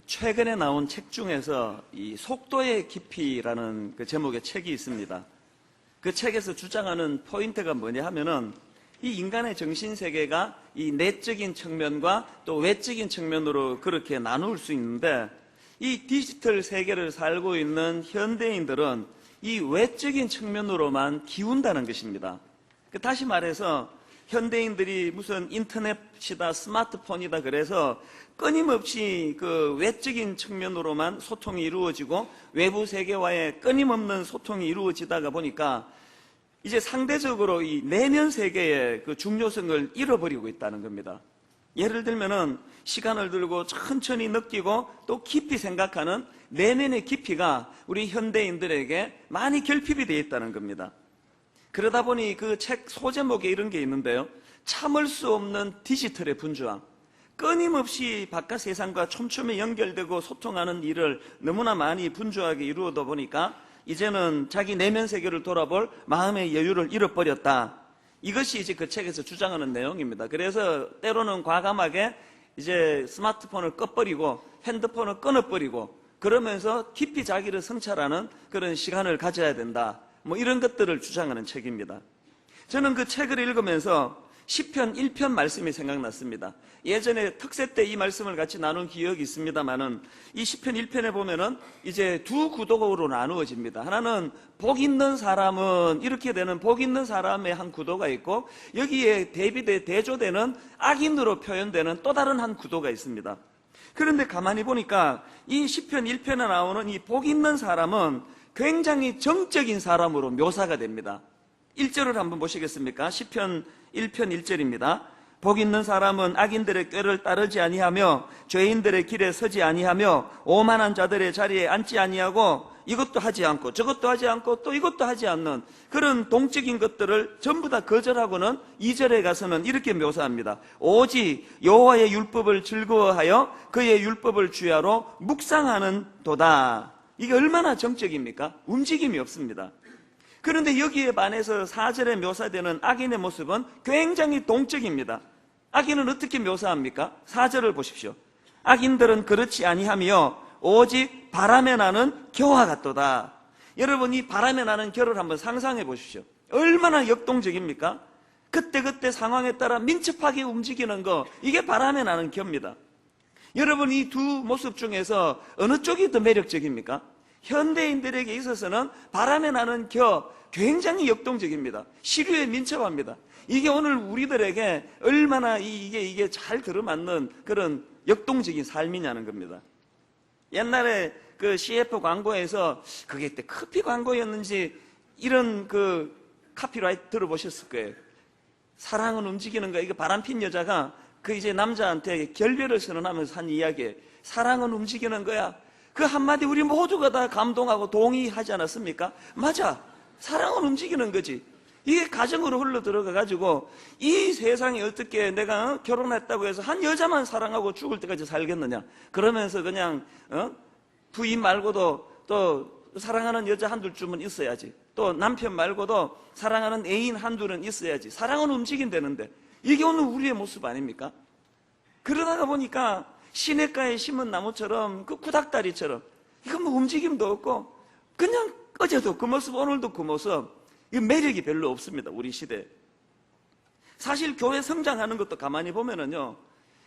최근에 나온 책 중에서 이 속도의 깊이라는 그 제목의 책이 있습니다. 그 책에서 주장하는 포인트가 뭐냐 하면은 이 인간의 정신세계가 이 내적인 측면과 또 외적인 측면으로 그렇게 나눌 수 있는데, 이 디지털 세계를 살고 있는 현대인들은 이 외적인 측면으로만 기운다는 것입니다. 다시 말해서 현대인들이 무슨 인터넷이다 스마트폰이다 그래서 끊임없이 그 외적인 측면으로만 소통이 이루어지고 외부 세계와의 끊임없는 소통이 이루어지다가 보니까 이제 상대적으로 이 내면 세계의 그 중요성을 잃어버리고 있다는 겁니다. 예를 들면은 시간을 들고 천천히 느끼고 또 깊이 생각하는 내면의 깊이가 우리 현대인들에게 많이 결핍이 되어 있다는 겁니다. 그러다 보니 그 책 소제목에 이런 게 있는데요. 참을 수 없는 디지털의 분주함. 끊임없이 바깥 세상과 촘촘히 연결되고 소통하는 일을 너무나 많이 분주하게 이루어다 보니까 이제는 자기 내면 세계를 돌아볼 마음의 여유를 잃어버렸다. 이것이 이제 그 책에서 주장하는 내용입니다. 그래서 때로는 과감하게 이제 스마트폰을 꺼버리고 핸드폰을 끊어버리고 그러면서 깊이 자기를 성찰하는 그런 시간을 가져야 된다. 뭐 이런 것들을 주장하는 책입니다. 저는 그 책을 읽으면서 시편 1편 말씀이 생각났습니다. 예전에 특세 때 이 말씀을 같이 나눈 기억이 있습니다만은 이 시편 1편에 보면은 이제 두 구도로 나누어집니다. 하나는 복 있는 사람은 이렇게 되는 복 있는 사람의 한 구도가 있고, 여기에 대조되는 악인으로 표현되는 또 다른 한 구도가 있습니다. 그런데 가만히 보니까 이 시편 1편에 나오는 이 복 있는 사람은 굉장히 정적인 사람으로 묘사가 됩니다. 1절을 한번 보시겠습니까? 시편 1편 1절입니다. 복 있는 사람은 악인들의 꾀를 따르지 아니하며 죄인들의 길에 서지 아니하며 오만한 자들의 자리에 앉지 아니하고 이것도 하지 않고 저것도 하지 않고 또 이것도 하지 않는 그런 동적인 것들을 전부 다 거절하고는 2절에 가서는 이렇게 묘사합니다. 오직 여호와의 율법을 즐거워하여 그의 율법을 주야로 묵상하는 도다. 이게 얼마나 정적입니까? 움직임이 없습니다. 그런데 여기에 반해서 4절에 묘사되는 악인의 모습은 굉장히 동적입니다. 악인은 어떻게 묘사합니까? 4절을 보십시오. 악인들은 그렇지 아니하며 오직 바람에 나는 겨와 같도다. 여러분, 이 바람에 나는 겨를 한번 상상해 보십시오. 얼마나 역동적입니까? 그때그때 상황에 따라 민첩하게 움직이는 거, 이게 바람에 나는 겨입니다. 여러분, 이 두 모습 중에서 어느 쪽이 더 매력적입니까? 현대인들에게 있어서는 바람에 나는 겨, 굉장히 역동적입니다. 시류에 민첩합니다. 이게 오늘 우리들에게 얼마나 이게 잘 들어맞는 그런 역동적인 삶이냐는 겁니다. 옛날에 그 CF 광고에서 그게 그때 커피 광고였는지 이런 그 카피라이트 들어보셨을 거예요. 사랑은 움직이는 거야. 이거 바람핀 여자가 그 이제 남자한테 결별을 선언하면서 한 이야기에 사랑은 움직이는 거야. 그 한마디 우리 모두가 다 감동하고 동의하지 않았습니까? 맞아. 사랑은 움직이는 거지. 이게 가정으로 흘러 들어가가지고 이 세상에 어떻게 내가 결혼했다고 해서 한 여자만 사랑하고 죽을 때까지 살겠느냐. 그러면서 그냥 부인 말고도 또 사랑하는 여자 한둘 쯤은 있어야지. 또 남편 말고도 사랑하는 애인 한둘은 있어야지. 사랑은 움직인다는데 이게 오늘 우리의 모습 아닙니까? 그러다가 보니까 시냇가에 심은 나무처럼 그 구닥다리처럼 이거 뭐 움직임도 없고 그냥 어제도 그 모습 오늘도 그 모습, 이 매력이 별로 없습니다. 우리 시대에. 사실 교회 성장하는 것도 가만히 보면은요,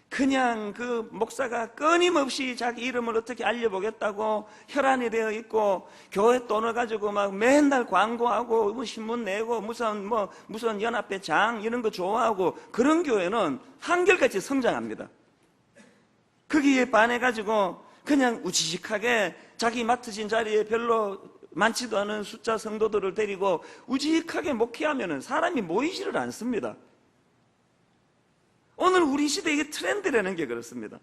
그냥 그 목사가 끊임없이 자기 이름을 어떻게 알려보겠다고 혈안이 되어 있고 교회 돈을 가지고 막 맨날 광고하고 뭐 신문 내고 무슨 연합회 장 이런 거 좋아하고 그런 교회는 한결같이 성장합니다. 거기에 반해가지고 그냥 우직하게 자기 맡으신 자리에 별로 많지도 않은 숫자 성도들을 데리고 우직하게 목회하면 사람이 모이지를 않습니다. 오늘 우리 시대에 이게 트렌드라는 게 그렇습니다.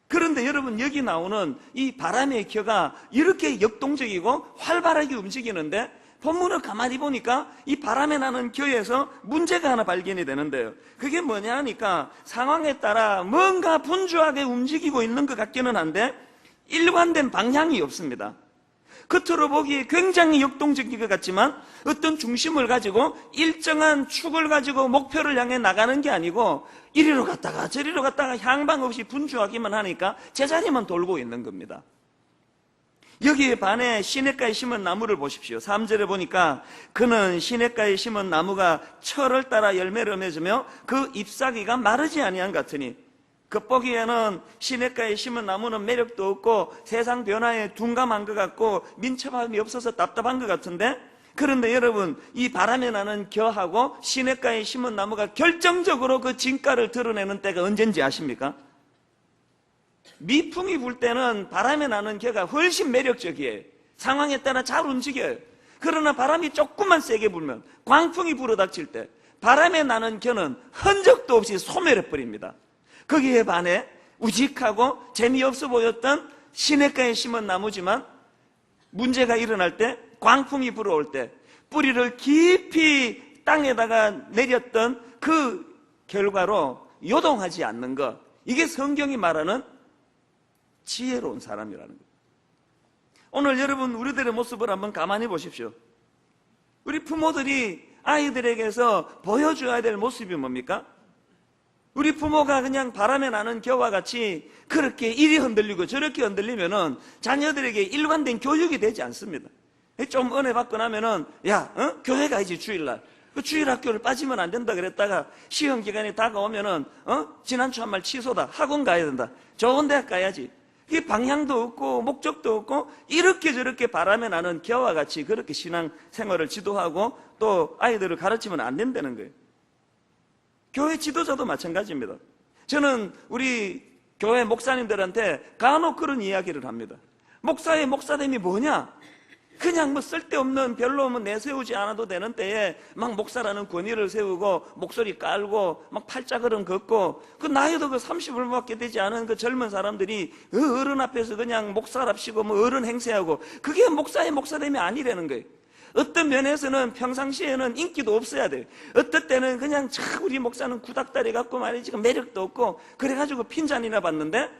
그런데 여러분, 여기 나오는 이 바람의 겨가 이렇게 역동적이고 활발하게 움직이는데 본문을 가만히 보니까 이 바람에 나는 겨에서 문제가 하나 발견이 되는데요. 그게 뭐냐 하니까 상황에 따라 뭔가 분주하게 움직이고 있는 것 같기는 한데 일관된 방향이 없습니다. 겉으로 보기에 굉장히 역동적인 것 같지만 어떤 중심을 가지고 일정한 축을 가지고 목표를 향해 나가는 게 아니고 이리로 갔다가 저리로 갔다가 향방 없이 분주하기만 하니까 제자리만 돌고 있는 겁니다. 여기에 반해 시냇가에 심은 나무를 보십시오. 3절에 보니까 그는 시냇가에 심은 나무가 철을 따라 열매를 맺으며 그 잎사귀가 마르지 아니한 같으니, 겉보기에는 시냇가에 심은 나무는 매력도 없고 세상 변화에 둔감한 것 같고 민첩함이 없어서 답답한 것 같은데, 그런데 여러분, 이 바람에 나는 겨하고 시냇가에 심은 나무가 결정적으로 그 진가를 드러내는 때가 언젠지 아십니까? 미풍이 불 때는 바람에 나는 겨가 훨씬 매력적이에요. 상황에 따라 잘 움직여요. 그러나 바람이 조금만 세게 불면, 광풍이 불어닥칠 때 바람에 나는 겨는 흔적도 없이 소멸해버립니다. 거기에 반해 우직하고 재미없어 보였던 시냇가에 심은 나무지만 문제가 일어날 때, 광풍이 불어올 때 뿌리를 깊이 땅에다가 내렸던 그 결과로 요동하지 않는 것, 이게 성경이 말하는 지혜로운 사람이라는 거예요. 오늘 여러분, 우리들의 모습을 한번 가만히 보십시오. 우리 부모들이 아이들에게서 보여줘야 될 모습이 뭡니까? 우리 부모가 그냥 바람에 나는 겨와 같이 그렇게 이리 흔들리고 저렇게 흔들리면은 자녀들에게 일관된 교육이 되지 않습니다. 좀 은혜 받고 나면은 교회 가야지 주일날. 그 주일 학교를 빠지면 안 된다 그랬다가 시험 기간이 다가오면은 지난주 한 말 취소다. 학원 가야 된다. 좋은 대학 가야지. 이게 방향도 없고 목적도 없고 이렇게 저렇게 바람에 나는 겨와 같이 그렇게 신앙 생활을 지도하고 또 아이들을 가르치면 안 된다는 거예요. 교회 지도자도 마찬가지입니다. 저는 우리 교회 목사님들한테 간혹 그런 이야기를 합니다. 목사의 목사됨이 뭐냐? 그냥 쓸데없는 별로 내세우지 않아도 되는 때에 막 목사라는 권위를 세우고 목소리 깔고 막 팔자걸음 걷고 그 나이도 30을밖에 되지 않은 그 젊은 사람들이 어른 앞에서 그냥 목사랍시고 어른 행세하고, 그게 목사의 목사됨이 아니라는 거예요. 어떤 면에서는 평상시에는 인기도 없어야 돼요. 어떨 때는 그냥 우리 목사는 구닥다리 같고 말이지 매력도 없고 그래가지고 핀잔이나 받는데,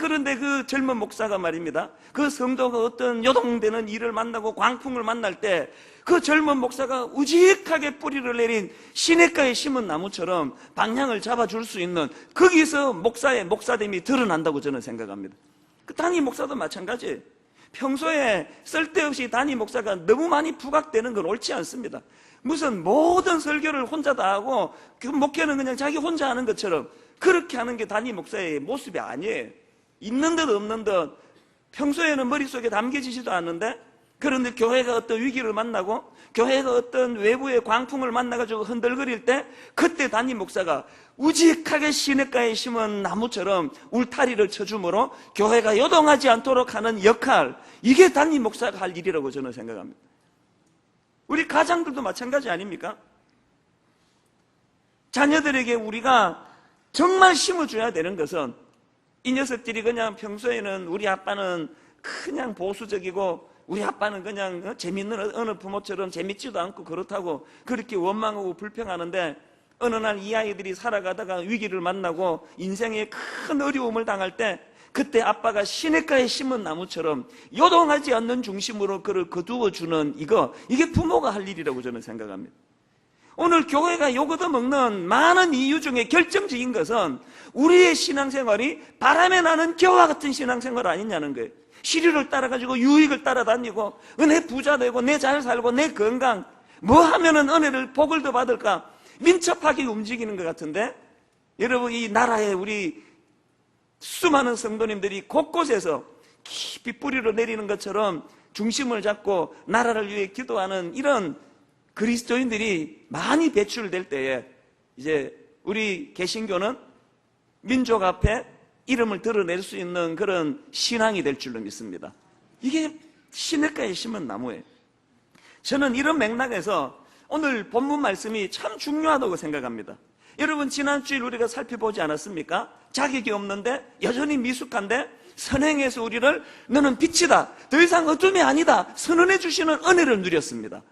그런데 그 젊은 목사가 말입니다, 그 성도가 어떤 요동되는 일을 만나고 광풍을 만날 때 그 젊은 목사가 우직하게 뿌리를 내린 시냇가에 심은 나무처럼 방향을 잡아줄 수 있는, 거기서 목사의 목사됨이 드러난다고 저는 생각합니다. 그 담임 목사도 마찬가지예요. 평소에 쓸데없이 담임 목사가 너무 많이 부각되는 건 옳지 않습니다. 무슨 모든 설교를 혼자 다 하고 그 목회는 그냥 자기 혼자 하는 것처럼 그렇게 하는 게 담임 목사의 모습이 아니에요. 있는 듯 없는 듯 평소에는 머릿속에 담겨지지도 않는데, 그런데 교회가 어떤 위기를 만나고 교회가 어떤 외부의 광풍을 만나가지고 흔들거릴 때 그때 담임 목사가 우직하게 시냇가에 심은 나무처럼 울타리를 쳐줌으로 교회가 요동하지 않도록 하는 역할, 이게 담임 목사가 할 일이라고 저는 생각합니다. 우리 가장들도 마찬가지 아닙니까? 자녀들에게 우리가 정말 심어줘야 되는 것은, 이 녀석들이 그냥 평소에는 우리 아빠는 그냥 보수적이고 우리 아빠는 그냥 재밌는 어느 부모처럼 재밌지도 않고 그렇다고 그렇게 원망하고 불평하는데, 어느 날 이 아이들이 살아가다가 위기를 만나고 인생에 큰 어려움을 당할 때 그때 아빠가 시냇가에 심은 나무처럼 요동하지 않는 중심으로 그를 거두어주는 이게 부모가 할 일이라고 저는 생각합니다. 오늘 교회가 요거도 먹는 많은 이유 중에 결정적인 것은 우리의 신앙생활이 바람에 나는 겨와 같은 신앙생활 아니냐는 거예요. 시류를 따라가지고 유익을 따라다니고 내 부자 되고 내 잘 살고 내 건강 뭐 하면은 은혜를 복을 더 받을까 민첩하게 움직이는 것 같은데, 여러분 이 나라에 우리 수많은 성도님들이 곳곳에서 깊이 뿌리를 내리는 것처럼 중심을 잡고 나라를 위해 기도하는 이런 그리스도인들이 많이 배출될 때에 이제 우리 개신교는 민족 앞에 이름을 드러낼 수 있는 그런 신앙이 될 줄로 믿습니다. 이게 시냇가에 심은 나무예요. 저는 이런 맥락에서 오늘 본문 말씀이 참 중요하다고 생각합니다. 여러분 지난 주일 우리가 살펴보지 않았습니까? 자격이 없는데 여전히 미숙한데 선행해서 우리를 너는 빛이다, 더 이상 어둠이 아니다 선언해 주시는 은혜를 누렸습니다.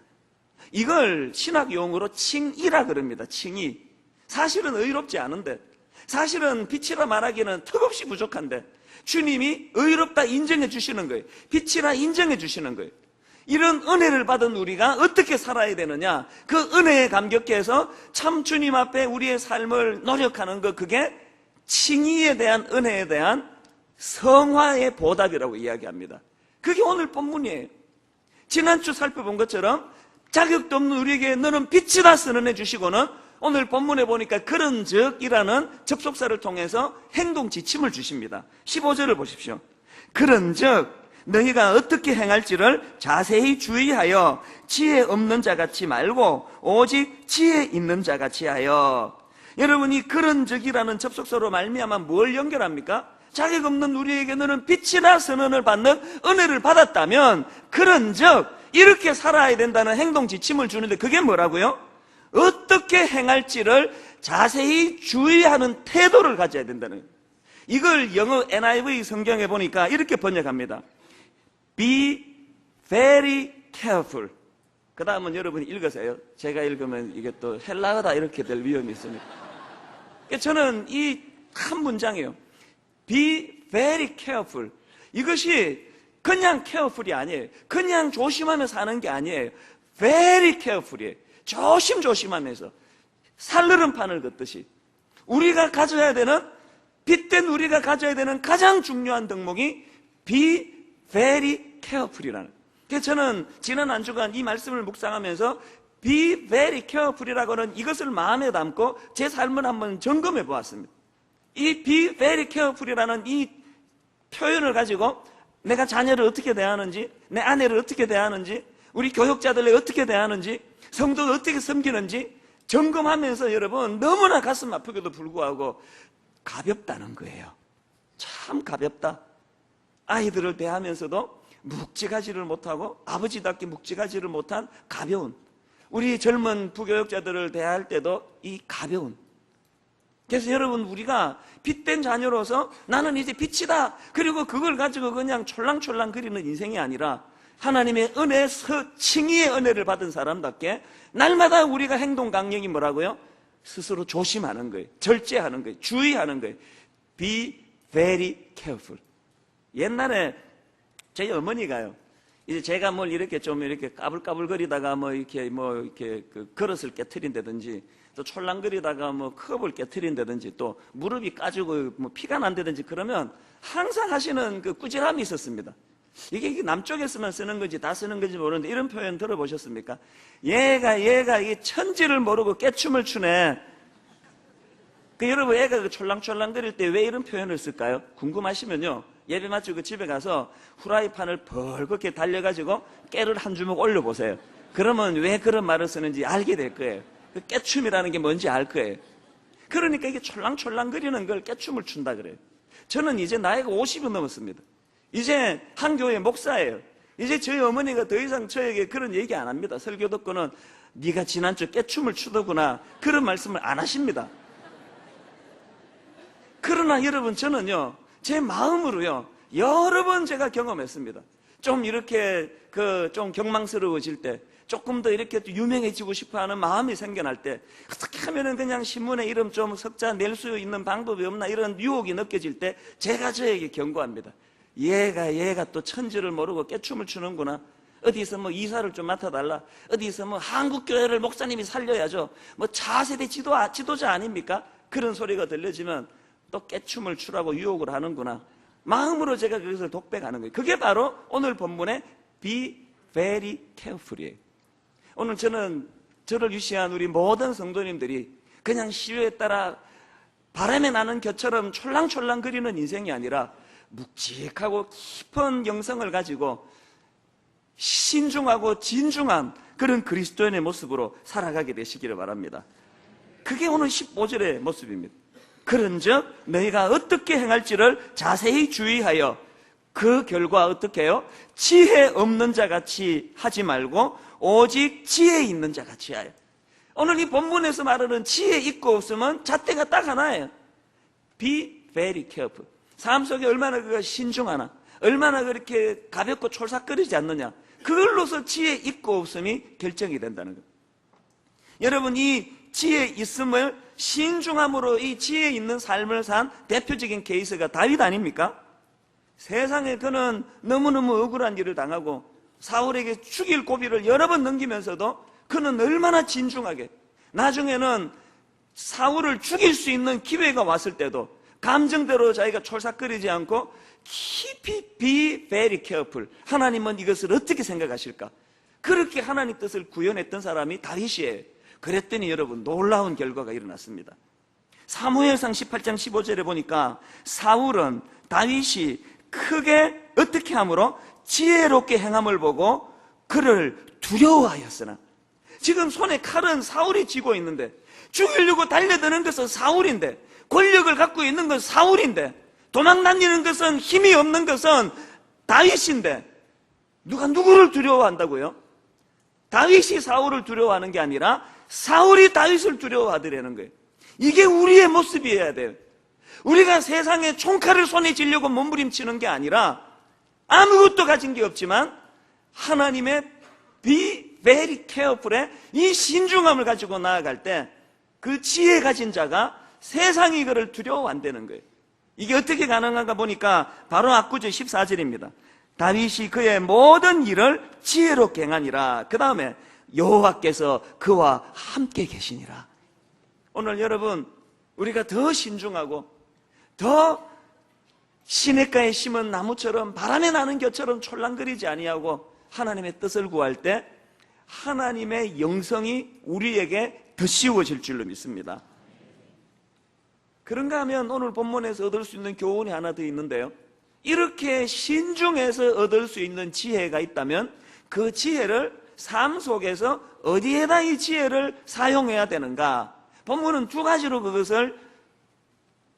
이걸 신학 용어로 칭의라 그럽니다. 칭의. 사실은 의롭지 않은데 사실은 빛이라 말하기는 턱없이 부족한데 주님이 의롭다 인정해 주시는 거예요. 빛이라 인정해 주시는 거예요. 이런 은혜를 받은 우리가 어떻게 살아야 되느냐? 그 은혜에 감격해서 참 주님 앞에 우리의 삶을 노력하는 것, 그게 칭의에 대한 은혜에 대한 성화의 보답이라고 이야기합니다. 그게 오늘 본문이에요. 지난주 살펴본 것처럼 자격도 없는 우리에게 너는 빛이다 선언해 주시고는 오늘 본문에 보니까 그런즉이라는 접속사를 통해서 행동 지침을 주십니다. 15절을 보십시오. 그런즉 너희가 어떻게 행할지를 자세히 주의하여 지혜 없는 자같이 말고 오직 지혜 있는 자같이 하여. 여러분이 그런즉이라는 접속사로 말미암아 뭘 연결합니까? 자격 없는 우리에게 너는 빛이나 선언을 받는 은혜를 받았다면 그런즉 이렇게 살아야 된다는 행동 지침을 주는데 그게 뭐라고요? 어떻게 행할지를 자세히 주의하는 태도를 가져야 된다는 거예요. 이걸 영어 NIV 성경에 보니까 이렇게 번역합니다. Be very careful. 그 다음은 여러분이 읽으세요. 제가 읽으면 이게 또 헬라어다 이렇게 될 위험이 있습니다. 저는 이 한 문장이에요. Be very careful. 이것이 그냥 careful이 아니에요. 그냥 조심하며 사는 게 아니에요. Very careful이에요. 조심조심하면서 살르름판을 긋듯이 우리가 가져야 되는, 빛된 우리가 가져야 되는 가장 중요한 덕목이 Be very careful이라는. 그래서 저는 지난 한 주간 이 말씀을 묵상하면서 Be very careful이라고는 이것을 마음에 담고 제 삶을 한번 점검해 보았습니다. 이 be very careful이라는 이 표현을 가지고 내가 자녀를 어떻게 대하는지, 내 아내를 어떻게 대하는지, 우리 교육자들을 어떻게 대하는지, 성도를 어떻게 섬기는지 점검하면서 여러분 너무나 가슴 아프게도 불구하고 가볍다는 거예요. 참 가볍다. 아이들을 대하면서도 묵직하지를 못하고 아버지답게 묵직하지를 못한 가벼운, 우리 젊은 부교육자들을 대할 때도 이 가벼운. 그래서 여러분 우리가 빛된 자녀로서 나는 이제 빛이다, 그리고 그걸 가지고 그냥 촐랑촐랑 거리는 인생이 아니라 하나님의 은혜, 칭의의 은혜를 받은 사람답게 날마다 우리가 행동 강령이 뭐라고요? 스스로 조심하는 거예요. 절제하는 거예요. 주의하는 거예요. Be very careful. 옛날에 저희 어머니가요, 이제 제가 뭘 이렇게 좀 이렇게 까불까불거리다가 이렇게 그릇을 깨트린다든지, 또 촐랑거리다가 컵을 깨트린다든지, 또 무릎이 까지고 피가 난다든지 그러면 항상 하시는 그 꾸지람이 있었습니다. 이게 남쪽에서만 쓰는 건지 다 쓰는 건지 모르는데 이런 표현 들어보셨습니까? 얘가 이 천지를 모르고 깨춤을 추네. 여러분 애가 그 촐랑촐랑거릴 때 왜 이런 표현을 쓸까요? 궁금하시면요, 예배 마치고 집에 가서 후라이팬을 벌겋게 달려가지고 깨를 한 주먹 올려보세요. 그러면 왜 그런 말을 쓰는지 알게 될 거예요. 그 깨춤이라는 게 뭔지 알 거예요. 그러니까 이게 촐랑촐랑거리는 걸 깨춤을 춘다 그래요. 저는 이제 나이가 50이 넘었습니다. 이제 한 교회 목사예요. 이제 저희 어머니가 더 이상 저에게 그런 얘기 안 합니다. 설교 듣고는 네가 지난주 깨춤을 추더구나 그런 말씀을 안 하십니다. 그러나 여러분 저는요, 제 마음으로요 여러 번 제가 경험했습니다. 좀 이렇게 좀 경망스러워질 때, 조금 더 이렇게 유명해지고 싶어하는 마음이 생겨날 때, 어떻게 하면은 그냥 신문에 이름 좀 석자 낼 수 있는 방법이 없나, 이런 유혹이 느껴질 때 제가 저에게 경고합니다. 얘가 또 천지를 모르고 깨춤을 추는구나. 어디서 이사를 좀 맡아달라. 어디서 한국교회를 목사님이 살려야죠. 차세대 지도자 아닙니까? 그런 소리가 들려지면 또 깨춤을 추라고 유혹을 하는구나. 마음으로 제가 그것을 독백하는 거예요. 그게 바로 오늘 본문의 Be very careful이에요. 오늘 저는 저를 위시한 우리 모든 성도님들이 그냥 시류에 따라 바람에 나는 겨처럼 촐랑촐랑 거리는 인생이 아니라 묵직하고 깊은 영성을 가지고 신중하고 진중한 그런 그리스도인의 모습으로 살아가게 되시기를 바랍니다. 그게 오늘 15절의 모습입니다. 그런즉 너희가 어떻게 행할지를 자세히 주의하여 그 결과 어떻게 해요? 지혜 없는 자같이 하지 말고 오직 지혜 있는 자같이 하여. 오늘 이 본문에서 말하는 지혜 있고 없으면 잣대가 딱 하나예요. Be very careful. 삶 속에 얼마나 그가 신중하나, 얼마나 그렇게 가볍고 촐싹거리지 않느냐, 그걸로서 지혜 있고 없음이 결정이 된다는 거예요. 여러분 이 지혜에 있음을 신중함으로 이 지혜에 있는 삶을 산 대표적인 케이스가 다윗 아닙니까? 세상에 그는 너무너무 억울한 일을 당하고 사울에게 죽일 고비를 여러 번 넘기면서도 그는 얼마나 진중하게, 나중에는 사울을 죽일 수 있는 기회가 왔을 때도 감정대로 자기가 촐싹거리지 않고 깊이 be very careful, 하나님은 이것을 어떻게 생각하실까, 그렇게 하나님 뜻을 구현했던 사람이 다윗이에요. 그랬더니 여러분, 놀라운 결과가 일어났습니다. 사무엘상 18장 15절에 보니까 사울은 다윗이 크게 어떻게 함으로 지혜롭게 행함을 보고 그를 두려워하였으나, 지금 손에 칼은 사울이 쥐고 있는데, 죽이려고 달려드는 것은 사울인데, 권력을 갖고 있는 것은 사울인데, 도망다니는 것은, 힘이 없는 것은 다윗인데, 누가 누구를 두려워한다고요? 다윗이 사울을 두려워하는 게 아니라 사울이 다윗을 두려워하더라는 거예요. 이게 우리의 모습이어야 돼요. 우리가 세상에 총칼을 손에 쥐려고 몸부림치는 게 아니라 아무것도 가진 게 없지만 하나님의 be very careful의 이 신중함을 가지고 나아갈 때 그 지혜 가진 자가 세상이 그를 두려워한다는 거예요. 이게 어떻게 가능한가 보니까 바로 앞구절 14절입니다. 다윗이 그의 모든 일을 지혜롭게 행하니라. 그 다음에 여호와께서 그와 함께 계시니라. 오늘 여러분, 우리가 더 신중하고 더 시냇가에 심은 나무처럼 바람에 나는 겨처럼 촐랑거리지 아니하고 하나님의 뜻을 구할 때 하나님의 영성이 우리에게 더 씌워질 줄로 믿습니다. 그런가 하면 오늘 본문에서 얻을 수 있는 교훈이 하나 더 있는데요, 이렇게 신중해서 얻을 수 있는 지혜가 있다면 그 지혜를 삶 속에서 어디에다 이 지혜를 사용해야 되는가, 본문은 두 가지로 그것을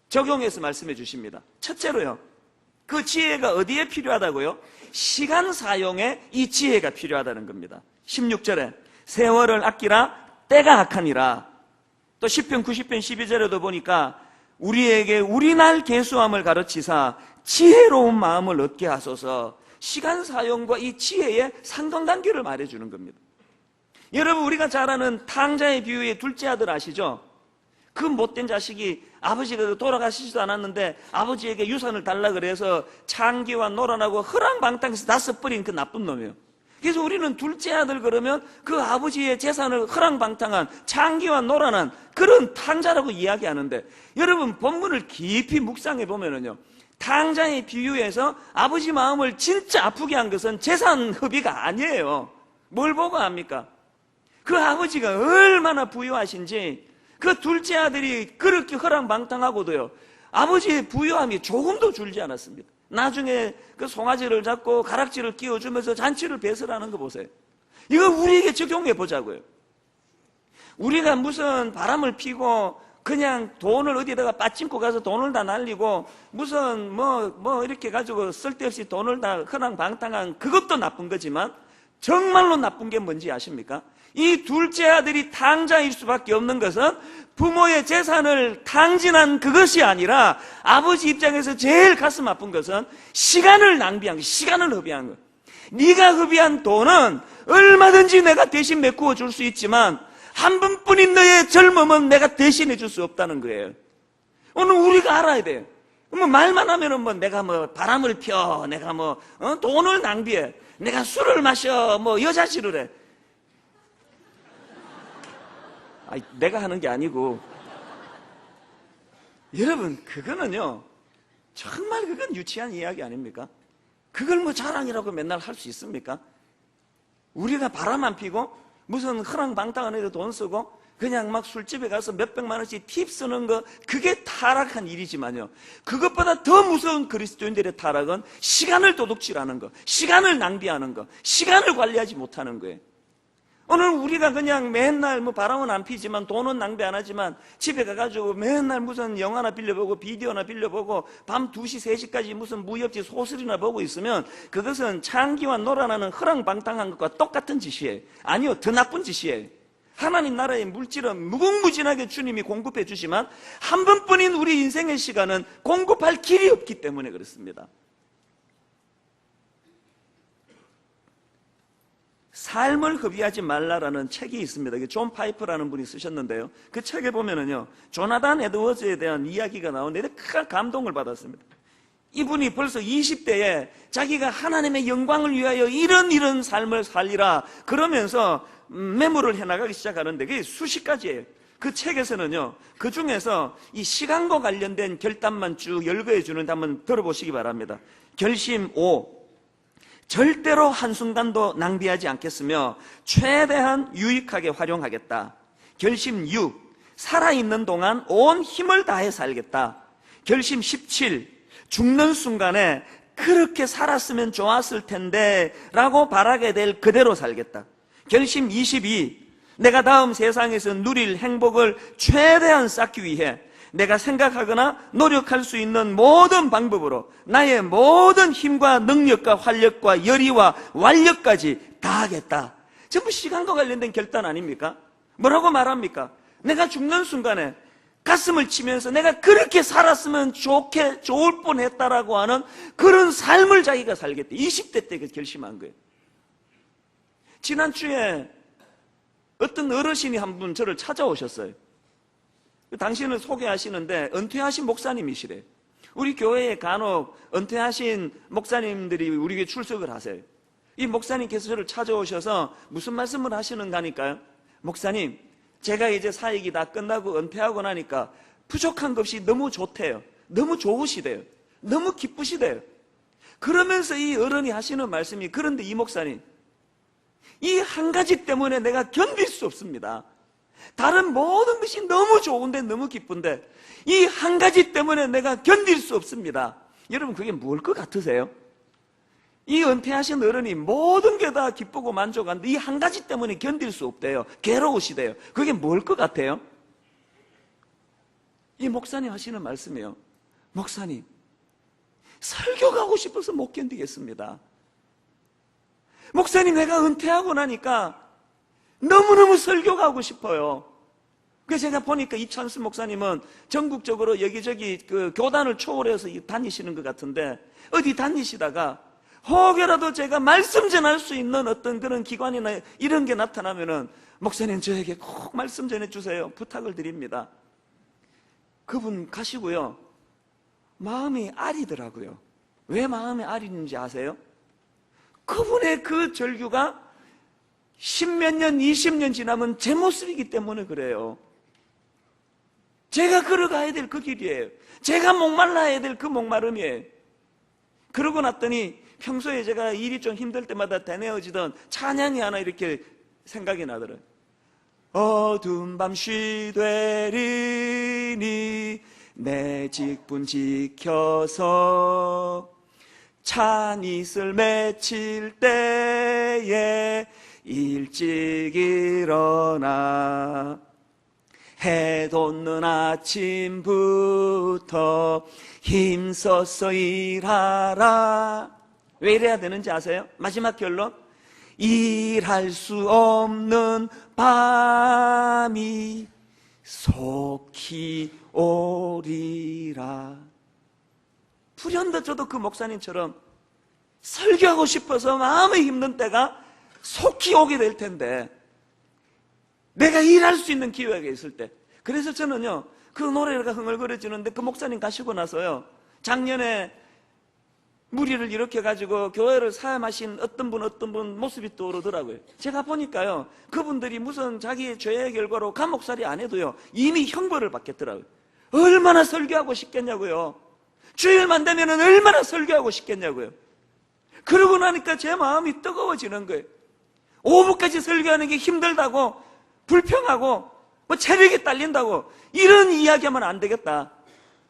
적용해서 말씀해 주십니다. 첫째로요, 그 지혜가 어디에 필요하다고요? 시간 사용에 이 지혜가 필요하다는 겁니다. 16절에 세월을 아끼라 때가 악하니라. 또 시편 90편 12절에도 보니까 우리에게 우리날 계수함을 가르치사 지혜로운 마음을 얻게 하소서. 시간 사용과 이 지혜의 상관관계를 말해주는 겁니다. 여러분, 우리가 잘 아는 탕자의 비유의 둘째 아들 아시죠? 그 못된 자식이 아버지가 돌아가시지도 않았는데 아버지에게 유산을 달라 그래서 창기와 노란하고 허랑방탕해서 다 써버린 그 나쁜 놈이에요. 그래서 우리는 둘째 아들 그러면 그 아버지의 재산을 허랑방탕한 창기와 노란한 그런 탕자라고 이야기하는데, 여러분 본문을 깊이 묵상해 보면은요, 탕자의 비유에서 아버지 마음을 진짜 아프게 한 것은 재산 허비가 아니에요. 뭘 보고 합니까? 그 아버지가 얼마나 부유하신지, 그 둘째 아들이 그렇게 허랑방탕하고도요, 아버지의 부유함이 조금도 줄지 않았습니다. 나중에 그 송아지를 잡고 가락지를 끼워주면서 잔치를 배설하는 거 보세요. 이거 우리에게 적용해 보자고요. 우리가 무슨 바람을 피고 그냥 돈을 어디다가 빠짐고 가서 돈을 다 날리고 무슨 뭐 이렇게 가지고 쓸데없이 돈을 다 허랑방탕한 그것도 나쁜 거지만, 정말로 나쁜 게 뭔지 아십니까? 이 둘째 아들이 탕자일 수밖에 없는 것은 부모의 재산을 탕진한 그것이 아니라 아버지 입장에서 제일 가슴 아픈 것은 시간을 낭비한 거, 시간을 허비한 거. 네가 허비한 돈은 얼마든지 내가 대신 메꾸어 줄 수 있지만 한 번뿐인 너의 젊음은 내가 대신해 줄 수 없다는 거예요. 오늘 우리가 알아야 돼요. 뭐 말만 하면은 뭐 내가 뭐 바람을 펴, 내가 뭐 돈을 낭비해, 내가 술을 마셔, 뭐 여자 지르래. 아니, 내가 하는 게 아니고, 여러분 그거는요, 정말 그건 유치한 이야기 아닙니까? 그걸 뭐 자랑이라고 맨날 할 수 있습니까? 우리가 바람 안 피고 무슨 허랑방탕한 애들 돈 쓰고 그냥 막 술집에 가서 몇백만 원씩 팁 쓰는 거, 그게 타락한 일이지만요, 그것보다 더 무서운 그리스도인들의 타락은 시간을 도둑질하는 거, 시간을 낭비하는 거, 시간을 관리하지 못하는 거예요. 오늘 우리가 그냥 맨날 뭐 바람은 안 피지만 돈은 낭비 안 하지만 집에 가가지고 맨날 무슨 영화나 빌려보고 비디오나 빌려보고 밤 2시, 3시까지 무슨 무협지 소설이나 보고 있으면 그것은 창기와 노란하는 허랑방탕한 것과 똑같은 짓이에요. 아니요, 더 나쁜 짓이에요. 하나님 나라의 물질은 무궁무진하게 주님이 공급해 주지만 한 번뿐인 우리 인생의 시간은 공급할 길이 없기 때문에 그렇습니다. 삶을 허비하지 말라라는 책이 있습니다. 이게 존 파이퍼라는 분이 쓰셨는데요. 그 책에 보면은요, 조나단 에드워즈에 대한 이야기가 나오는데 큰 감동을 받았습니다. 이분이 벌써 20대에 자기가 하나님의 영광을 위하여 이런 삶을 살리라 그러면서 메모를 해나가기 시작하는데 그게 수십 가지예요. 그 책에서는요, 그 중에서 이 시간과 관련된 결단만 쭉 열거해 주는데 한번 들어보시기 바랍니다. 결심 5. 절대로 한순간도 낭비하지 않겠으며 최대한 유익하게 활용하겠다. 결심 6. 살아있는 동안 온 힘을 다해 살겠다. 결심 17. 죽는 순간에 그렇게 살았으면 좋았을 텐데 라고 바라게 될 그대로 살겠다. 결심 22. 내가 다음 세상에서 누릴 행복을 최대한 쌓기 위해 내가 생각하거나 노력할 수 있는 모든 방법으로 나의 모든 힘과 능력과 활력과 열의와 완력까지 다하겠다. 전부 시간과 관련된 결단 아닙니까? 뭐라고 말합니까? 내가 죽는 순간에 가슴을 치면서 내가 그렇게 살았으면 좋을 뻔했다라고 하는 그런 삶을 자기가 살겠다. 20대 때 결심한 거예요. 지난주에 어떤 어르신이 한 분 저를 찾아오셨어요. 당신을 소개하시는데 은퇴하신 목사님이시래요. 우리 교회에 간혹 은퇴하신 목사님들이 우리 교회에 출석을 하세요. 이 목사님께서 저를 찾아오셔서 무슨 말씀을 하시는가 하니까요, 목사님, 제가 이제 사역이 다 끝나고 은퇴하고 나니까 부족한 것이 너무 좋대요. 너무 좋으시대요. 너무 기쁘시대요. 그러면서 이 어른이 하시는 말씀이, 그런데 이 목사님, 이 한 가지 때문에 내가 견딜 수 없습니다. 다른 모든 것이 너무 좋은데 너무 기쁜데 이 한 가지 때문에 내가 견딜 수 없습니다. 여러분, 그게 뭘 것 같으세요? 이 은퇴하신 어른이 모든 게 다 기쁘고 만족한데 이 한 가지 때문에 견딜 수 없대요. 괴로우시대요. 그게 뭘 것 같아요? 이 목사님 하시는 말씀이에요. 목사님, 설교 가고 싶어서 못 견디겠습니다. 목사님, 내가 은퇴하고 나니까 너무너무 설교 가고 싶어요. 그래서 제가 보니까 이찬수 목사님은 전국적으로 여기저기 그 교단을 초월해서 다니시는 것 같은데, 어디 다니시다가 혹여라도 제가 말씀 전할 수 있는 어떤 그런 기관이나 이런 게 나타나면은 목사님, 저에게 꼭 말씀 전해 주세요. 부탁을 드립니다. 그분 가시고요, 마음이 아리더라고요. 왜 마음이 아리는지 아세요? 그분의 그 절규가 10몇 년, 20년 지나면 제 모습이기 때문에 그래요. 제가 걸어가야 될 그 길이에요. 제가 목말라야 될 그 목마름이에요. 그러고 났더니 평소에 제가 일이 좀 힘들 때마다 되뇌어지던 찬양이 하나 이렇게 생각이 나더라고요. 어두운 밤 쉬되리니 내 직분 지켜서 찬이슬 맺힐 때에 일찍 일어나 해 돋는 아침부터 힘써서 일하라. 왜 이래야 되는지 아세요? 마지막 결론, 일할 수 없는 밤이 속히 오리라. 불현듯 저도 그 목사님처럼 설교하고 싶어서 마음이 힘든 때가 속히 오게 될 텐데, 내가 일할 수 있는 기회가 있을 때. 그래서 저는요, 그 노래가 흥얼거려지는데 그 목사님 가시고 나서요, 작년에 무리를 일으켜가지고 교회를 사임하신 어떤 분 모습이 떠오르더라고요. 제가 보니까요, 그분들이 무슨 자기의 죄의 결과로 감옥살이 안 해도요, 이미 형벌을 받겠더라고요. 얼마나 설교하고 싶겠냐고요. 주일만 되면 얼마나 설교하고 싶겠냐고요. 그러고 나니까 제 마음이 뜨거워지는 거예요. 오후까지 설교하는 게 힘들다고, 불평하고, 뭐 체력이 딸린다고 이런 이야기하면 안 되겠다.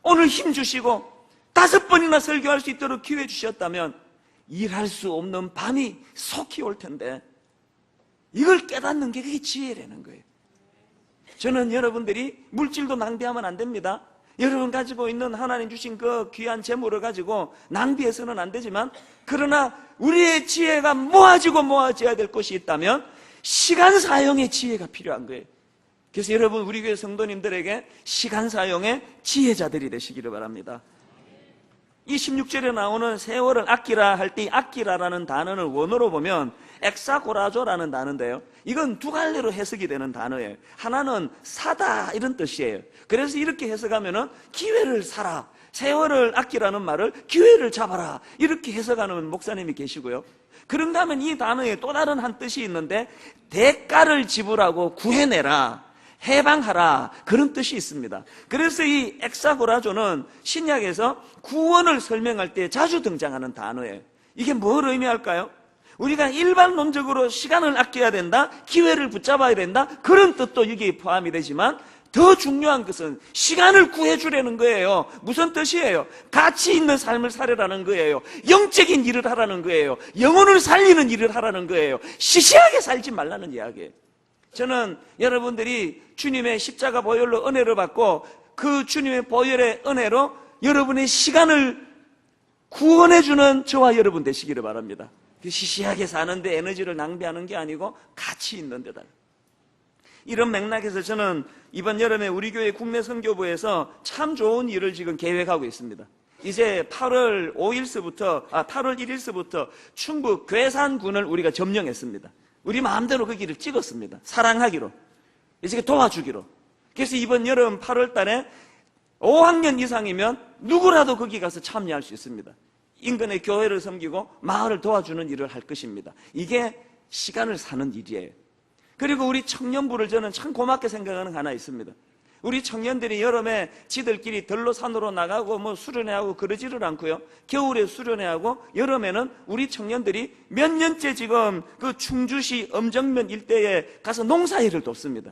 오늘 힘 주시고 5번이나 설교할 수 있도록 기회 주셨다면 일할 수 없는 밤이 속히 올 텐데, 이걸 깨닫는 게 그게 지혜라는 거예요. 저는 여러분들이 물질도 낭비하면 안 됩니다. 여러분 가지고 있는 하나님 주신 그 귀한 재물을 가지고 낭비해서는 안 되지만, 그러나 우리의 지혜가 모아져야 될 것이 있다면 시간 사용의 지혜가 필요한 거예요. 그래서 여러분, 우리 교회 성도님들에게 시간 사용의 지혜자들이 되시기를 바랍니다. 이 16절에 나오는 세월을 아끼라 할 때 이 아끼라라는 단어는 원어로 보면 엑사고라조라는 단어인데요. 이건 두 갈래로 해석이 되는 단어예요. 하나는 사다 이런 뜻이에요. 그래서 이렇게 해석하면은 기회를 사라. 세월을 아끼라는 말을 기회를 잡아라. 이렇게 해석하는 목사님이 계시고요. 그런가 하면 이 단어에 또 다른 한 뜻이 있는데 대가를 지불하고 구해내라. 해방하라. 그런 뜻이 있습니다. 그래서 이 엑사고라조는 신약에서 구원을 설명할 때 자주 등장하는 단어예요. 이게 뭘 의미할까요? 우리가 일반론적으로 시간을 아껴야 된다, 기회를 붙잡아야 된다, 그런 뜻도 여기에 포함이 되지만 더 중요한 것은 시간을 구해주려는 거예요. 무슨 뜻이에요? 가치 있는 삶을 살으라는 거예요. 영적인 일을 하라는 거예요. 영혼을 살리는 일을 하라는 거예요. 시시하게 살지 말라는 이야기예요. 저는 여러분들이 주님의 십자가 보혈로 은혜를 받고 그 주님의 보혈의 은혜로 여러분의 시간을 구원해주는 저와 여러분 되시기를 바랍니다. 시시하게 사는데 에너지를 낭비하는 게 아니고 가치 있는 데다. 이런 맥락에서 저는 이번 여름에 우리 교회 국내 선교부에서 참 좋은 일을 지금 계획하고 있습니다. 이제 8월 1일서부터 충북 괴산군을 우리가 점령했습니다. 우리 마음대로 그 길을 찍었습니다. 사랑하기로, 이제 도와주기로. 그래서 이번 여름 8월 달에 5학년 이상이면 누구라도 거기 가서 참여할 수 있습니다. 인근의 교회를 섬기고 마을을 도와주는 일을 할 것입니다. 이게 시간을 사는 일이에요. 그리고 우리 청년부를 저는 참 고맙게 생각하는 거 하나 있습니다. 우리 청년들이 여름에 지들끼리 들로 산으로 나가고 뭐 수련회하고 그러지를 않고요. 겨울에 수련회하고 여름에는 우리 청년들이 몇 년째 지금 그 충주시 엄정면 일대에 가서 농사일을 돕습니다.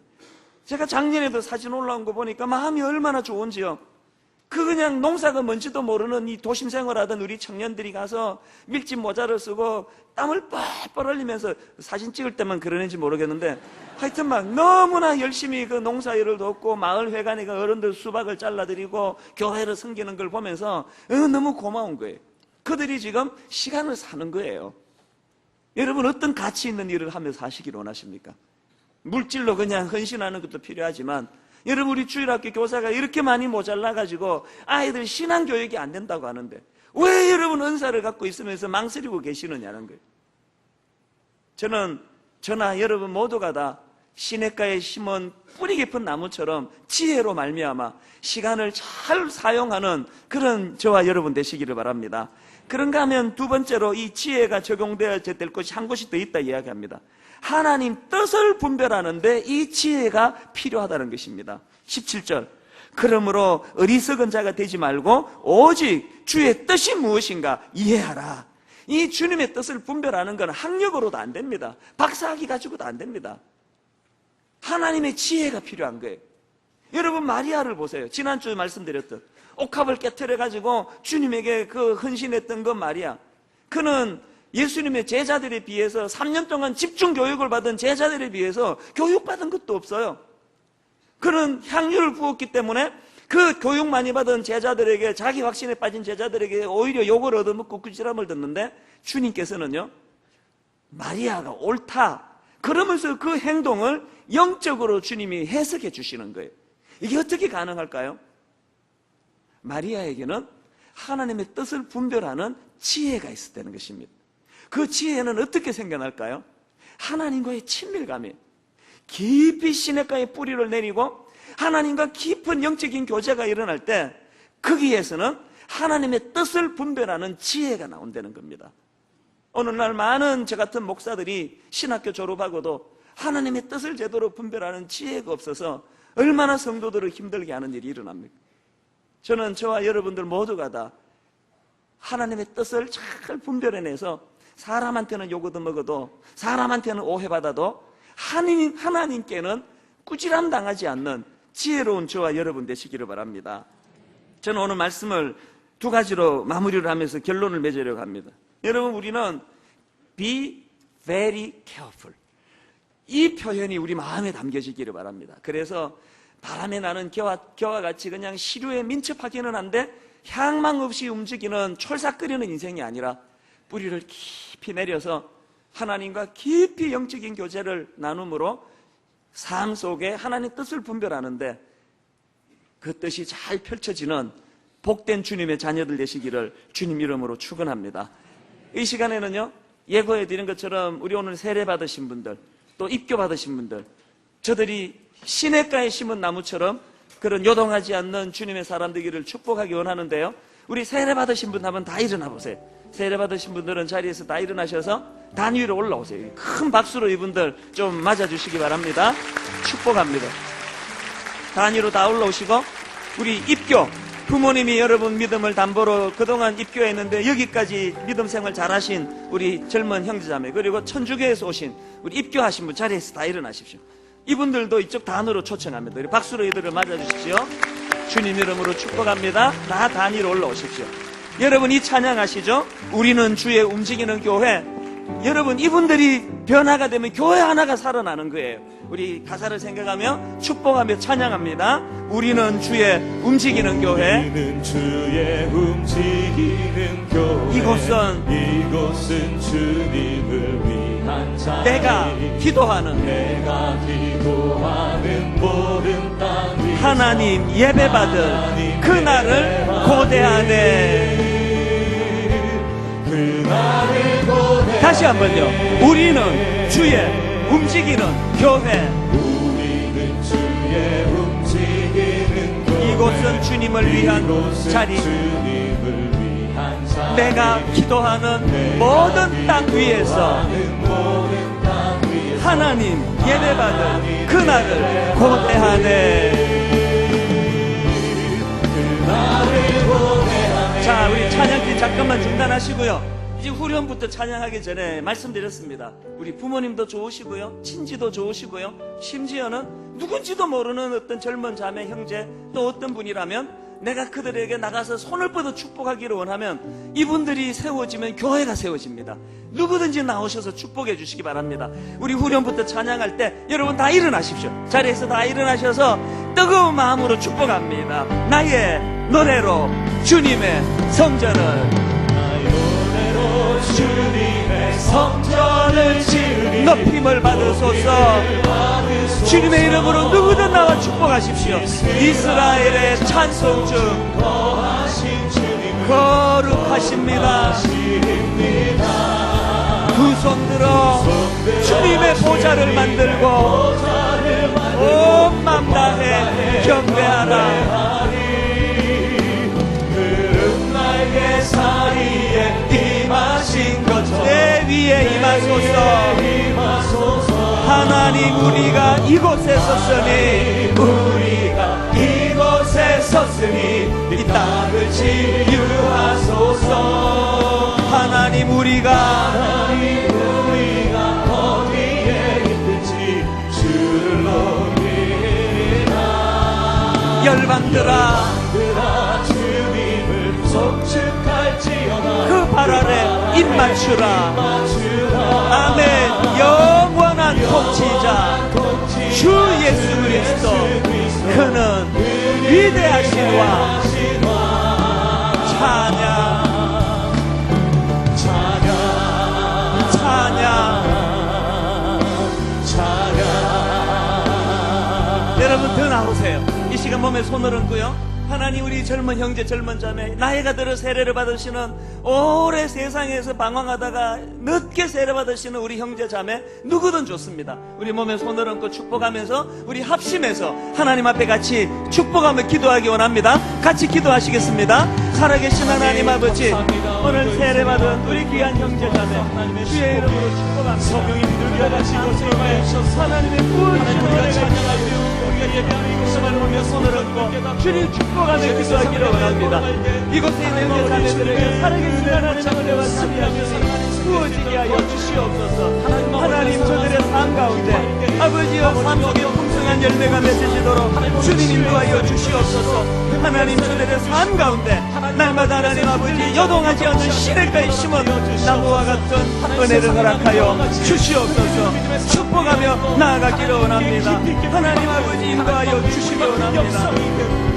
제가 작년에도 사진 올라온 거 보니까 마음이 얼마나 좋은지요. 그냥 농사가 뭔지도 모르는 이 도심 생활하던 우리 청년들이 가서 밀짚 모자를 쓰고 땀을 뻘뻘 흘리면서 사진 찍을 때만 그러는지 모르겠는데 하여튼 막 너무나 열심히 그 농사일을 돕고 마을 회관에 어른들 수박을 잘라드리고 교회를 섬기는 걸 보면서 너무 고마운 거예요. 그들이 지금 시간을 사는 거예요. 여러분 어떤 가치 있는 일을 하면서 사시기를 원하십니까? 물질로 그냥 헌신하는 것도 필요하지만 여러분 우리 주일학교 교사가 이렇게 많이 모자라가지고 아이들 신앙교육이 안 된다고 하는데 왜 여러분 은사를 갖고 있으면서 망설이고 계시느냐는 거예요. 저는 저나 여러분 모두가 다 시냇가에 심은 뿌리 깊은 나무처럼 지혜로 말미암아 시간을 잘 사용하는 그런 저와 여러분 되시기를 바랍니다. 그런가 하면 두 번째로 이 지혜가 적용되어야 될 것이 한 곳이 더 있다 이야기합니다. 하나님 뜻을 분별하는데 이 지혜가 필요하다는 것입니다. 17절 그러므로 어리석은 자가 되지 말고 오직 주의 뜻이 무엇인가 이해하라. 이 주님의 뜻을 분별하는 건 학력으로도 안 됩니다. 박사학위 가지고도 안 됩니다. 하나님의 지혜가 필요한 거예요. 여러분 마리아를 보세요. 지난주에 말씀드렸던 옥합을 깨트려가지고 주님에게 그 헌신했던 그 마리아, 그는 예수님의 제자들에 비해서 3년 동안 집중 교육을 받은 제자들에 비해서 교육받은 것도 없어요. 그는 향유를 부었기 때문에 그 교육 많이 받은 제자들에게, 자기 확신에 빠진 제자들에게 오히려 욕을 얻어먹고 꾸지람을 듣는데 주님께서는요, 마리아가 옳다 그러면서 그 행동을 영적으로 주님이 해석해 주시는 거예요. 이게 어떻게 가능할까요? 마리아에게는 하나님의 뜻을 분별하는 지혜가 있었다는 것입니다. 그 지혜는 어떻게 생겨날까요? 하나님과의 친밀감이에요. 깊이 시냇가에 뿌리를 내리고 하나님과 깊은 영적인 교제가 일어날 때 거기에서는 하나님의 뜻을 분별하는 지혜가 나온다는 겁니다. 어느 날 많은 저 같은 목사들이 신학교 졸업하고도 하나님의 뜻을 제대로 분별하는 지혜가 없어서 얼마나 성도들을 힘들게 하는 일이 일어납니까? 저는 저와 여러분들 모두가 다 하나님의 뜻을 잘 분별해내서 사람한테는 욕 얻어먹어도 사람한테는 오해받아도 하나님께는 꾸지람 당하지 않는 지혜로운 저와 여러분 되시기를 바랍니다. 저는 오늘 말씀을 두 가지로 마무리를 하면서 결론을 맺으려고 합니다. 여러분 우리는 be very careful, 이 표현이 우리 마음에 담겨지기를 바랍니다. 그래서 바람에 나는 겨와 같이 그냥 시류에 민첩하기는 한데 향망 없이 움직이는 촐싹거리는 인생이 아니라 뿌리를 깊이 내려서 하나님과 깊이 영적인 교제를 나눔으로 삶 속에 하나님의 뜻을 분별하는데 그 뜻이 잘 펼쳐지는 복된 주님의 자녀들 되시기를 주님 이름으로 축원합니다. 이 시간에는요, 예고해 드린 것처럼 우리 오늘 세례 받으신 분들, 또 입교 받으신 분들, 저들이 시냇가에 심은 나무처럼 그런 요동하지 않는 주님의 사람 되기를 축복하기 원하는데요, 우리 세례 받으신 분 한번 다 일어나 보세요. 세례 받으신 분들은 자리에서 다 일어나셔서 단 위로 올라오세요. 큰 박수로 이분들 좀 맞아주시기 바랍니다. 축복합니다. 단 위로 다 올라오시고, 우리 입교, 부모님이 여러분 믿음을 담보로 그동안 입교했는데 여기까지 믿음 생활 잘하신 우리 젊은 형제자매, 그리고 천주교에서 오신 우리 입교하신 분 자리에서 다 일어나십시오. 이분들도 이쪽 단으로 초청합니다. 우리 박수로 이들을 맞아주십시오. 주님 이름으로 축복합니다. 다 단위로 올라오십시오. 여러분 이 찬양하시죠? 우리는 주의 움직이는 교회. 여러분 이분들이 변화가 되면 교회 하나가 살아나는 거예요. 우리 가사를 생각하며 축복하며 찬양합니다. 우리는 주의 움직이는 교회. 우리는 주의 움직이는 교회. 이곳은 주님을 위한 자리. 내가 기도하는 모든 땅 위 하나님 예배받을 그날을 고대하네. 그날을 고대. 다시 한번요. 우리는 주의 움직이는 교회. 우리는 주의 움직이는 교회. 이곳은 주님을 위한 자리. 주님을 위한 자리. 내가 기도하는 모든 땅 위에서 하나님 예배받을 그날을 고대하네. 자, 우리 찬양팀 잠깐만 중단하시고요. 이제 후렴부터 찬양하기 전에 말씀드렸습니다. 우리 부모님도 좋으시고요, 친지도 좋으시고요, 심지어는 누군지도 모르는 어떤 젊은 자매, 형제, 또 어떤 분이라면 내가 그들에게 나가서 손을 뻗어 축복하기를 원하면 이분들이 세워지면 교회가 세워집니다. 누구든지 나오셔서 축복해 주시기 바랍니다. 우리 후렴부터 찬양할 때 여러분 다 일어나십시오. 자리에서 다 일어나셔서 뜨거운 마음으로 축복합니다. 나의 노래로 주님의 성전을 주님의 성전을 지으리. 높임을 받으소서. 주님의 이름으로 누구든 나와 축복하십시오. 이스라엘의 찬송 중 거룩하십니다. 두 손 들어 주님의 보좌를 만들고 온 맘 다해 경배하라. 사리에 임하신 것처럼 내 위에 임하소서. 하나님 우리가 이곳에 섰으니 이 땅을 치유하소서. 하나님 우리가 어디에 있든지 주를 높이라. 열방들아 주님을 송축할지어다. 그 발 아래 입 맞추라. 아멘. 영원한 통치자 주 예수 그리스도, 그는 위대하시와 찬양. 여러분 더 나오세요. 이 시간 몸에 손을 얹고요. 하나님 우리 젊은 형제 젊은 자매, 나이가 들어 세례를 받으시는, 오래 세상에서 방황하다가 늦게 세례 받으시는 우리 형제 자매 누구든 좋습니다. 우리 몸에 손을 얹고 축복하면서 우리 합심해서 하나님 앞에 같이 축복하며 기도하기 원합니다. 같이 기도하시겠습니다. 살아계신 하나님 아버지, 오늘 세례 받은 우리 귀한 형제 자매 주의 이름으로 축복합니다. 성령이 들과 같이 이곳에 주셔서 하나님의 구원하시는 우리가 찬양하며 우리가 예배하는 이곳에만 보며 손을 얹고 주님 축복하며 기도하기를 원합니다. 이곳에 있는 형제 자매들에게 살아계신 하나님을 내가 찬양하며 구워지게 하여 주시옵소서. 하나님 저들의 삶 가운데 아버지여 삶 속에 풍성한 열매가 맺어지도록 주님 인도하여 주시옵소서. 하나님 저들의 삶 가운데 날마다 하나님 아버지 여동하지 않는 시냇가에 심은 나무와 같은 은혜를 허락하여 주시옵소서. 축복하며 나아가기를 원합니다. 하나님 아버지 인도하여 주시기 원합니다.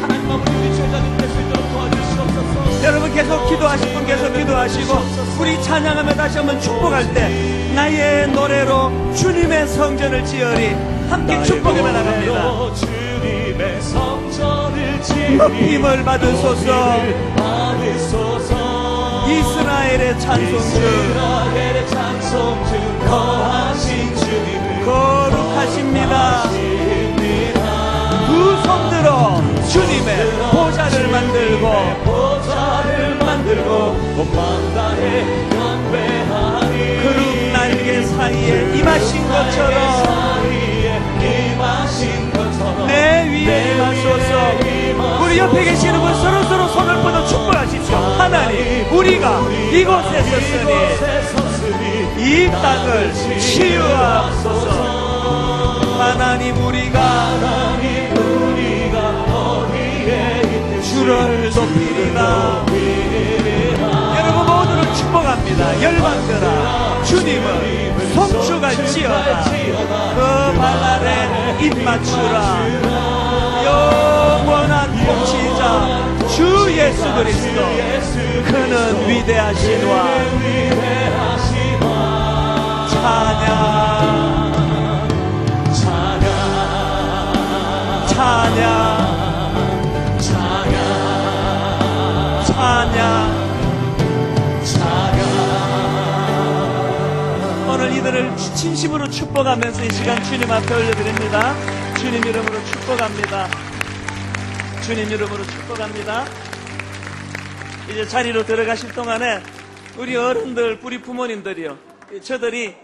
하나님 아버지 우리 제자들 될 수 있도록 도와주시옵소서. 여러분 계속 기도하실 분 계속 기도하시고, 우리 찬양하며 다시 한번 축복할 때 나의 노래로 주님의 성전을 지으리 함께 축복하며 나갑니다. 주님 주님의 성전을 지으리 힘을 받으소서. 이스라엘의 찬송주 이스라엘의 찬송주 거하신 주님을 거룩하십니다. 두 손 들어 주님의 보좌를 만들고 온망 다해 경배하리 그룹 날개 사이에 임하신 것처럼 내 위에 임하소서. 우리 옆에 계시는 분 서로 손을 뻗어 축복하십시오. 하나님, 우리가 이곳에 섰으니 이 땅을 치유하소서. 하나님, 우리가 주를 높이리라. 여러분 모두를 축복합니다. 열방들아, 주님은 송축할지어다. 그 발 아래 입 맞추라. 영원한 통치자 주 예수 그리스도, 그는 위대하시노라. 찬양 찬양 오늘 이들을 진심으로 축복하면서 이 시간 주님 앞에 올려드립니다. 주님 이름으로 축복합니다. 주님 이름으로 축복합니다. 이제 자리로 들어가실 동안에 우리 어른들, 우리 부모님들이요, 저들이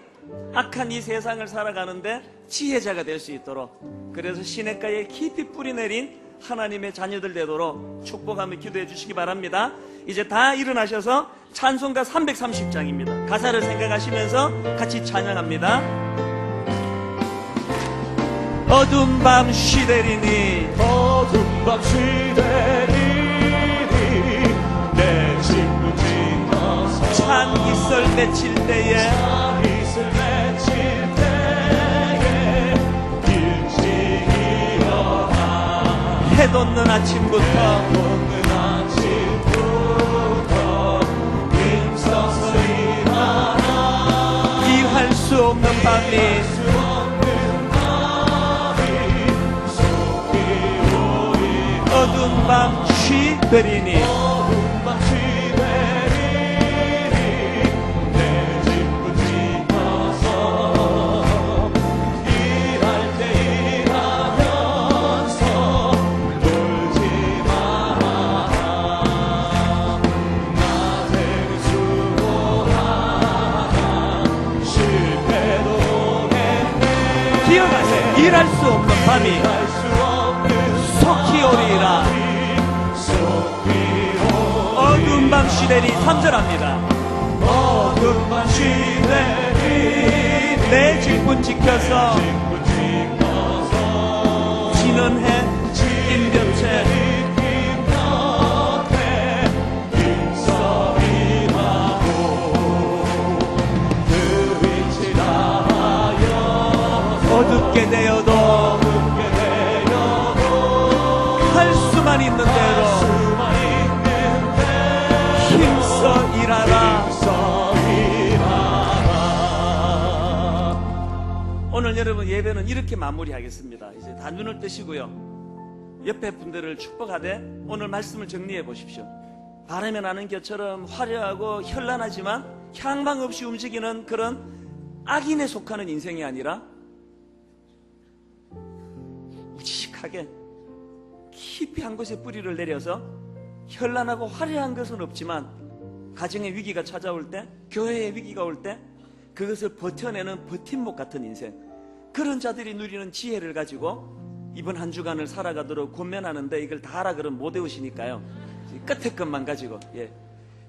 악한 이 세상을 살아가는데 지혜자가 될 수 있도록, 그래서 시냇가에 깊이 뿌리 내린 하나님의 자녀들 되도록 축복하며 기도해 주시기 바랍니다. 이제 다 일어나셔서 찬송가 330장입니다. 가사를 생각하시면서 같이 찬양합니다. 어두운 밤 쉬되리니 내 친구 지켜서 찬기설 맺힐 때에 해 돋는 아침부터 힘써서 일하라 이할 수 없는 밤이 어두운 밤 쉬되리니 내 친구 지켜서 일할 때 일하면서 놀지 마라 낮에는 수고하라 쉴 때도 했네 기억하세요. 일할 수 없는 밤이 속히 오리라. 어두운 밤 쉬되리 3절합니다. 어두운 밤 쉬되리 내 직분 지켜서 지는 해 긴 볕에 힘써 임하고 그 빛이 나하여 어둡게 되어도 할 수만 있는 대로 힘써 일하라. 오늘 여러분 예배는 이렇게 마무리하겠습니다. 이제 다 눈을 뜨시고요, 옆에 분들을 축복하되 오늘 말씀을 정리해 보십시오. 바람에 나는 겨처럼 화려하고 현란하지만 향방 없이 움직이는 그런 악인에 속하는 인생이 아니라 묵직하게 깊이 한 곳에 뿌리를 내려서 현란하고 화려한 것은 없지만 가정의 위기가 찾아올 때, 교회의 위기가 올 때 그것을 버텨내는 버팀목 같은 인생, 그런 자들이 누리는 지혜를 가지고 이번 한 주간을 살아가도록 권면하는데, 이걸 다 알아 그러면 못 외우시니까요, 끝에 것만 가지고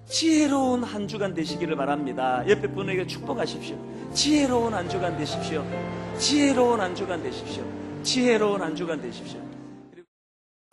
지혜로운 한 주간 되시기를 바랍니다. 옆에 분에게 축복하십시오. 지혜로운 한 주간 되십시오. 지혜로운 한 주간 되십시오. 지혜로운 한 주간 되십시오.